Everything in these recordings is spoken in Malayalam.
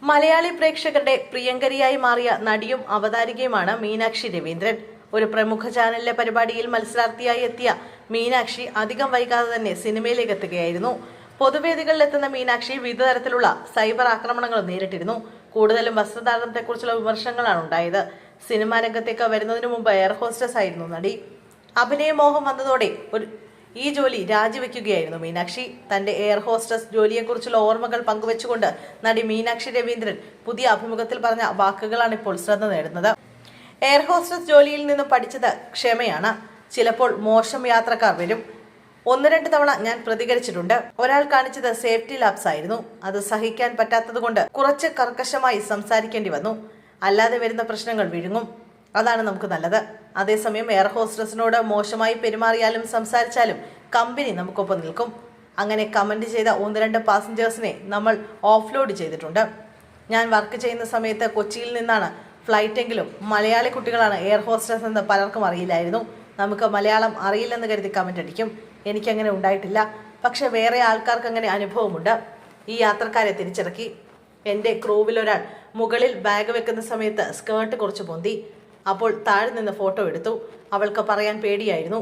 മലയാളി പ്രേക്ഷകരുടെ പ്രിയങ്കരിയായി മാറിയ നടിയും അവതാരികയുമാണ് മീനാക്ഷി രവീന്ദ്രൻ. ഒരു പ്രമുഖ ചാനലിലെ പരിപാടിയിൽ മത്സരാർത്ഥിയായി എത്തിയ മീനാക്ഷി അധികം വൈകാതെ തന്നെ സിനിമയിലേക്ക് എത്തുകയായിരുന്നു. പൊതുവേദികളിലെത്തുന്ന മീനാക്ഷി വിവിധ തരത്തിലുള്ള സൈബർ ആക്രമണങ്ങൾ നേരിട്ടിരുന്നു. കൂടുതലും വസ്ത്രധാരണത്തെക്കുറിച്ചുള്ള വിമർശനങ്ങളാണ് ഉണ്ടായത്. സിനിമാ രംഗത്തേക്ക് വരുന്നതിന് മുമ്പ് എയർ ഹോസ്റ്റസ് ആയിരുന്നു നടി. അഭിനയമോഹം വന്നതോടെ ഈ ജോലി രാജിവെക്കുകയായിരുന്നു മീനാക്ഷി. തന്റെ എയർ ഹോസ്റ്റസ് ജോലിയെക്കുറിച്ചുള്ള ഓർമ്മകൾ പങ്കുവെച്ചുകൊണ്ട് നടി മീനാക്ഷി രവീന്ദ്രൻ പുതിയ അഭിമുഖത്തിൽ പറഞ്ഞ വാക്കുകളാണ് ഇപ്പോൾ ശ്രദ്ധ നേടുന്നത്. എയർ ഹോസ്റ്റസ് ജോലിയിൽ നിന്ന് പഠിച്ചത് ക്ഷമയാണ്. ചിലപ്പോൾ മോശം യാത്രക്കാർ വരും. 1-2 തവണ ഞാൻ പ്രതികരിച്ചിട്ടുണ്ട്. ഒരാൾ കാണിച്ചത് സേഫ്റ്റി ലാപ്സ് ആയിരുന്നു. അത് സഹിക്കാൻ പറ്റാത്തതുകൊണ്ട് കുറച്ച് കർക്കശമായി സംസാരിക്കേണ്ടി വന്നു. അല്ലാതെ വരുന്ന പ്രശ്നങ്ങൾ വിഴുങ്ങും. അതാണ് നമുക്ക് നല്ലത്. അതേസമയം എയർ ഹോസ്റ്റസിനോട് മോശമായി പെരുമാറിയാലും സംസാരിച്ചാലും കമ്പനി നമുക്കൊപ്പം നിൽക്കും. അങ്ങനെ കമന്റ് ചെയ്ത 1-2 പാസഞ്ചേഴ്സിനെ നമ്മൾ ഓഫ്ലോഡ് ചെയ്തിട്ടുണ്ട്. ഞാൻ വർക്ക് ചെയ്യുന്ന സമയത്ത് കൊച്ചിയിൽ നിന്നാണ് ഫ്ലൈറ്റെങ്കിലും മലയാളി കുട്ടികളാണ് എയർ ഹോസ്റ്റസ് എന്ന് പലർക്കും അറിയില്ലായിരുന്നു. നമുക്ക് മലയാളം അറിയില്ലെന്ന് കരുതി കമന്റ് അടിക്കും. എനിക്കങ്ങനെ ഉണ്ടായിട്ടില്ല. പക്ഷെ വേറെ ആൾക്കാർക്ക് അങ്ങനെ അനുഭവമുണ്ട്. ഈ യാത്രക്കാരെ തിരിച്ചിറക്കി. എൻ്റെ ക്രൂവിലൊരാൾ മുകളിൽ ബാഗ് വെക്കുന്ന സമയത്ത് സ്കേർട്ട് കുറച്ച് പൊന്തി. അപ്പോൾ താഴെ നിന്ന് ഫോട്ടോ എടുത്തു. അവൾക്ക് പറയാൻ പേടിയായിരുന്നു.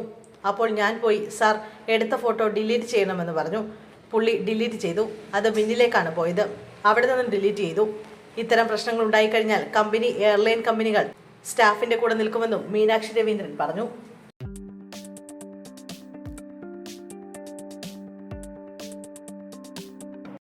അപ്പോൾ ഞാൻ പോയി സാർ എടുത്ത ഫോട്ടോ ഡിലീറ്റ് ചെയ്യണമെന്ന് പറഞ്ഞു. പുള്ളി ഡിലീറ്റ് ചെയ്തു. അത് പിന്നിലേക്കാണ് പോയത്. അവിടെ നിന്നും ഡിലീറ്റ് ചെയ്തു. ഇത്തരം പ്രശ്നങ്ങൾ ഉണ്ടായിക്കഴിഞ്ഞാൽ എയർലൈൻ കമ്പനികൾ സ്റ്റാഫിന്റെ കൂടെ നിൽക്കുമെന്നും മീനാക്ഷി രവീന്ദ്രൻ പറഞ്ഞു.